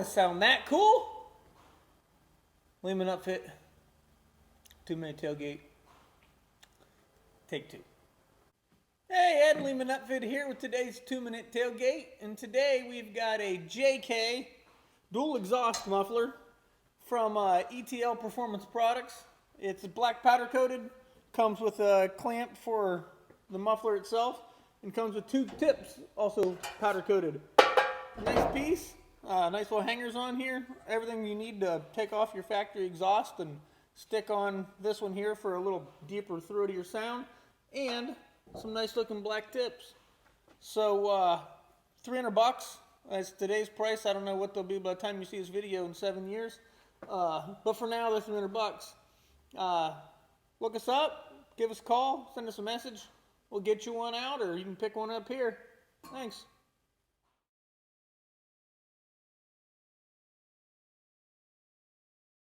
gonna sound that cool? Leemen Upfit, 2-minute tailgate, take 2. Hey, Ed, Leemen Upfit here with today's 2-minute tailgate, and today we've got a JK dual exhaust muffler from ETL Performance products. It's black powder coated, comes with a clamp for the muffler itself, and comes with 2 tips, also powder coated. Nice piece, nice little hangers on here. Everything you need to take off your factory exhaust and stick on this one here for a little deeper, throatier sound, and some nice looking black tips. So $300. That's today's price. I don't know what they'll be by the time you see this video in 7 years. But for now, they're $300. Look us up, give us a call, send us a message. We'll get you one out, or you can pick one up here. Thanks.